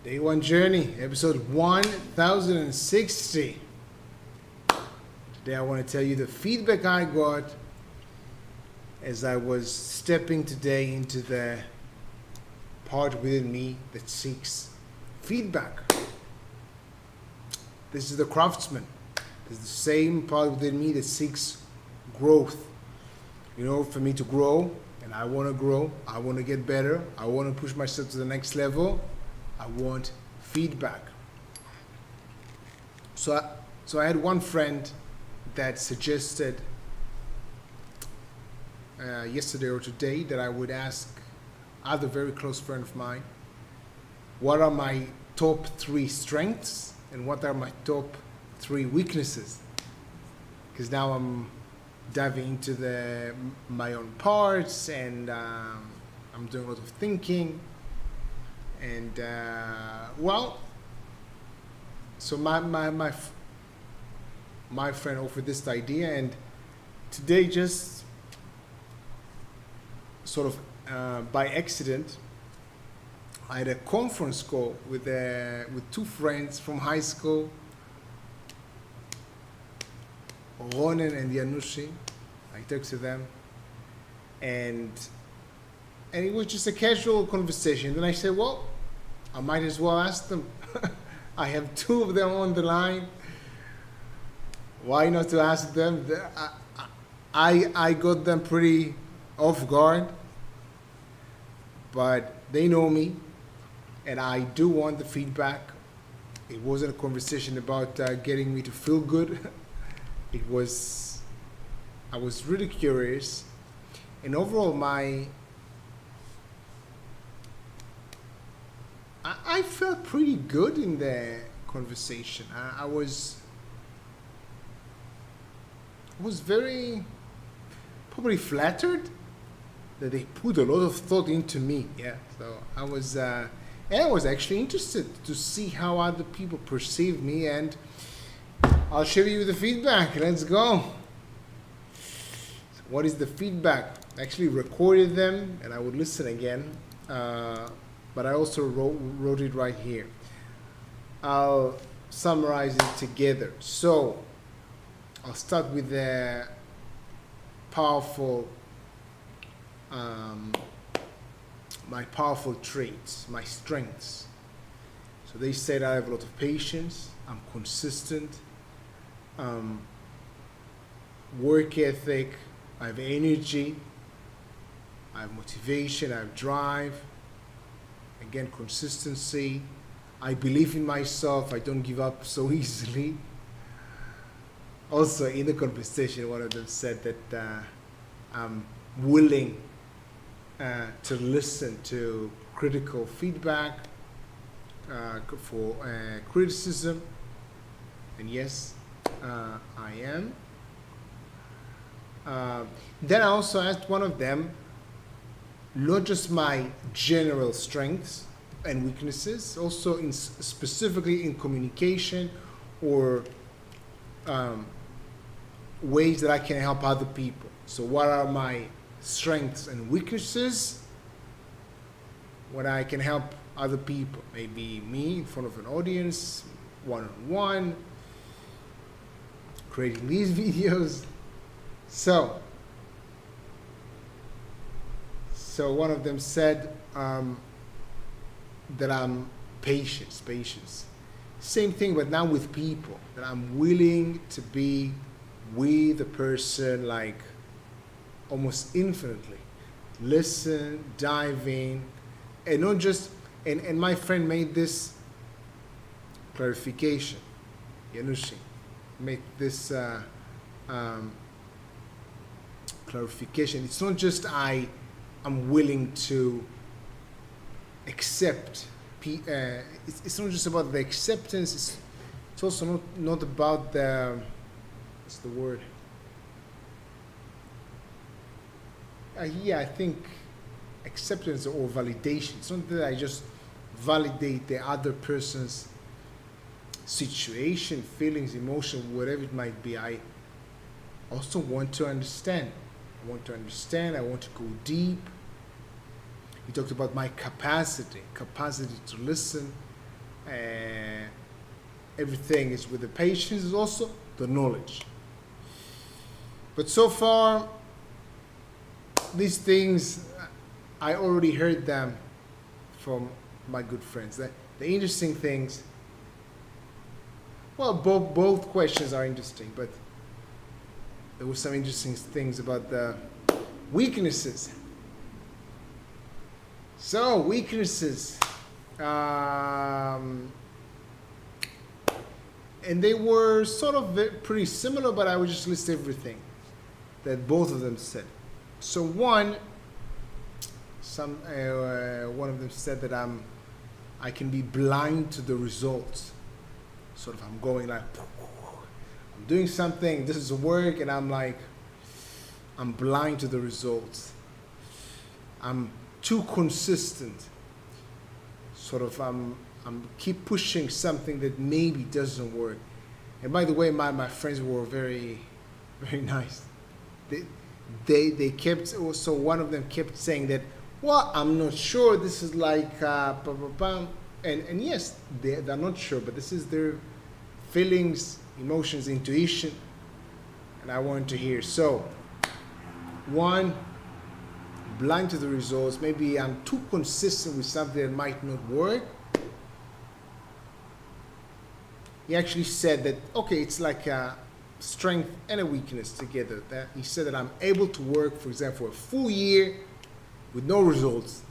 Day One Journey, episode 1060. Today I want to tell you the feedback I got as I was stepping today into the part within me that seeks feedback. This is the craftsman. This is the same part within me that seeks growth. You know, for me to grow, and I want to grow, I want to get better, I want to push myself to the next level, I want feedback. So I had one friend that suggested yesterday or today that I would ask other very close friend of mine, what are my top 3 strengths and what are my top 3 weaknesses? Because now I'm diving into my own parts, and I'm doing a lot of thinking. And so my friend offered this idea, and today, just sort of by accident, I had a conference call with 2 friends from high school, Ronen and Yanushi. I talked to them, and it was just a casual conversation. Then I said, well, I might as well ask them. I have 2 of them on the line. Why not to ask them? I got them pretty off guard, but they know me, and I do want the feedback. It wasn't a conversation about getting me to feel good. I was really curious, and overall I felt pretty good in the conversation. I was very probably flattered that they put a lot of thought into me. Yeah, so I was actually interested to see how other people perceive me, and I'll share you the feedback. Let's go. So what is the feedback? I actually recorded them, and I would listen again. But I also wrote it right here. I'll summarize it together. So I'll start with the powerful, my powerful traits, my strengths. So they said I have a lot of patience, I'm consistent, work ethic, I have energy, I have motivation, I have drive. Again, consistency. I believe in myself. I don't give up so easily. Also, in the conversation, one of them said that I'm willing to listen to critical feedback, for criticism. And yes, I am. Then I also asked one of them, not just my general strengths and weaknesses, also specifically in communication or ways that I can help other people. So what are my strengths and weaknesses when I can help other people? Maybe me in front of an audience, one-on-one, creating these videos. So one of them said that I'm patience. Same thing, but now with people. That I'm willing to be with the person like almost infinitely. Listen, dive in, and not just, and my friend made this clarification. Yanushi made this clarification. It's not just I'm willing to accept. It's not just about the acceptance. It's also not about the, what's the word? I think acceptance or validation. It's not that I just validate the other person's situation, feelings, emotion, whatever it might be. I also want to understand. I want to go deep. He talked about my capacity to listen, Uh, Everything is with the patience, is also the knowledge. But so far, these things, I already heard them from my good friends. The interesting things, well, both questions are interesting, but there were some interesting things about the weaknesses. So, weaknesses. And they were sort of pretty similar, but I would just list everything that both of them said. So one of them said that I can be blind to the results. Sort of, I'm going like, I'm doing something, this is work, and I'm blind to the results. I'm too consistent. Sort of, I'm keep pushing something that maybe doesn't work. And by the way, my friends were very, very nice. They kept, so one of them kept saying that, well, I'm not sure, this is like, and yes, they're not sure, but this is their feelings, emotions, intuition, and I want to hear. So, one, blind to the results, maybe I'm too consistent with something that might not work. He actually said that, okay, it's like a strength and a weakness together. That he said that I'm able to work, for example, for a full year with no results,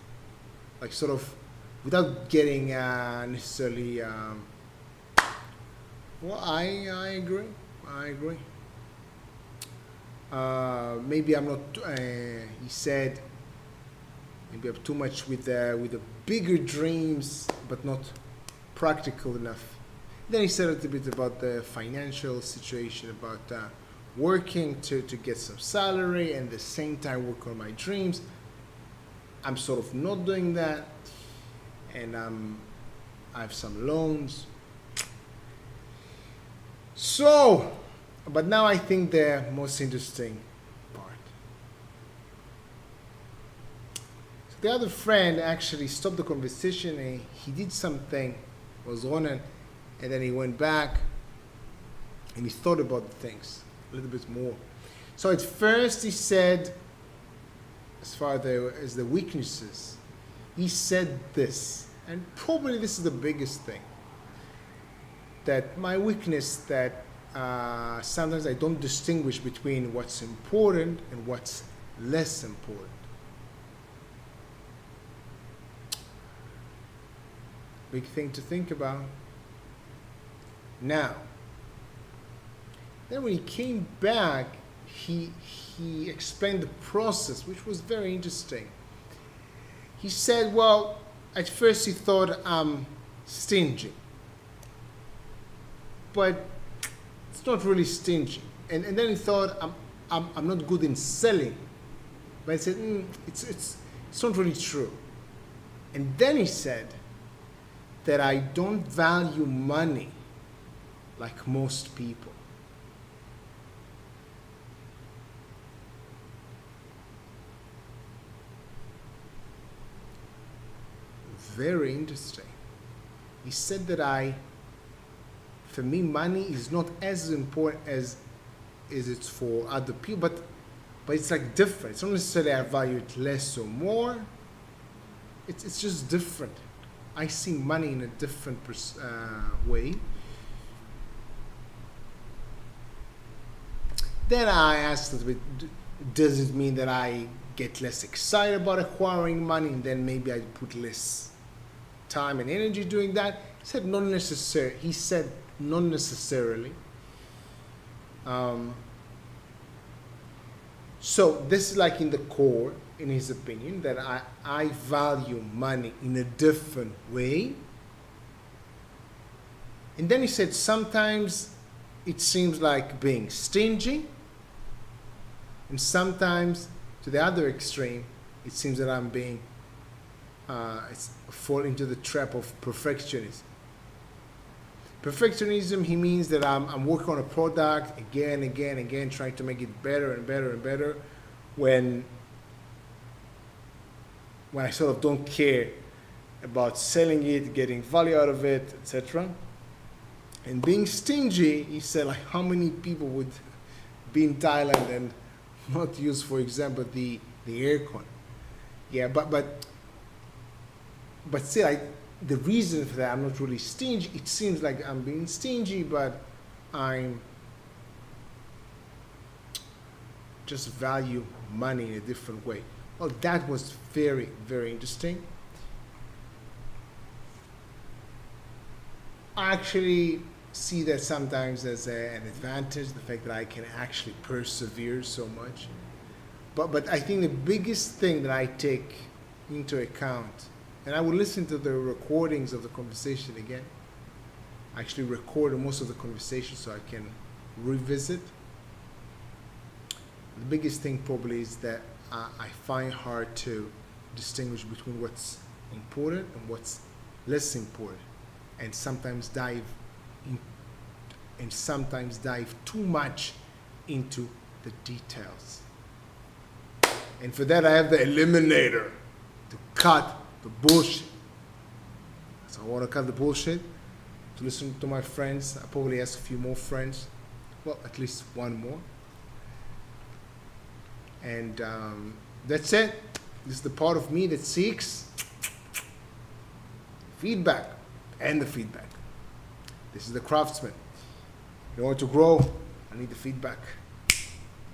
like sort of without getting necessarily. Well, I agree. I agree. Maybe I'm not. He said maybe I'm too much with the bigger dreams, but not practical enough. Then he said a little bit about the financial situation, about working to get some salary and at the same time work on my dreams. I'm sort of not doing that, and I have some loans. So, but now I think the most interesting part. So the other friend actually stopped the conversation and he did something, was on it. And then he went back and he thought about the things a little bit more. So at first he said, as far as the weaknesses, he said this, and probably this is the biggest thing, that my weakness that sometimes I don't distinguish between what's important and what's less important. Big thing to think about. Now, then when he came back, he explained the process, which was very interesting. He said, well, at first he thought I'm stingy, but it's not really stingy. And then he thought I'm not good in selling, but I said it's not really true. And then he said that I don't value money like most people. Very interesting. He said that for me, money is not as important as it's for other people, but it's like different. It's not necessarily I value it less or more. It's just different. I see money in a different way. Then I asked a little bit, does it mean that I get less excited about acquiring money and then maybe I put less time and energy doing that? He said not necessarily. He said not necessarily. So this is like in the core, in his opinion, that I value money in a different way. And then he said sometimes it seems like being stingy, and sometimes to the other extreme, it seems that I'm being fall into the trap of perfectionism. Perfectionism, he means that I'm working on a product again, trying to make it better and better and better, when I sort of don't care about selling it, getting value out of it, etc. And being stingy, he said, like, how many people would be in Thailand and not use, for example, the aircon? Yeah, but still, the reason for that, I'm not really stingy. It seems like I'm being stingy, but I'm just value money in a different way. Well, that was very, very interesting. I actually see that sometimes as an advantage, the fact that I can actually persevere so much. But I think the biggest thing that I take into account, and I will listen to the recordings of the conversation again. I actually record most of the conversation so I can revisit. The biggest thing probably is that I find hard to distinguish between what's important and what's less important, and sometimes dive too much into the details. And for that, I have the eliminator to cut the bullshit. So I want to cut the bullshit, to listen to my friends. I probably ask a few more friends, well, at least one more. And that's it. This is the part of me that seeks feedback and the feedback. This is the craftsman. In order to grow, I need the feedback.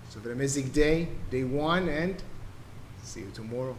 So have an amazing day, day one, and see you tomorrow.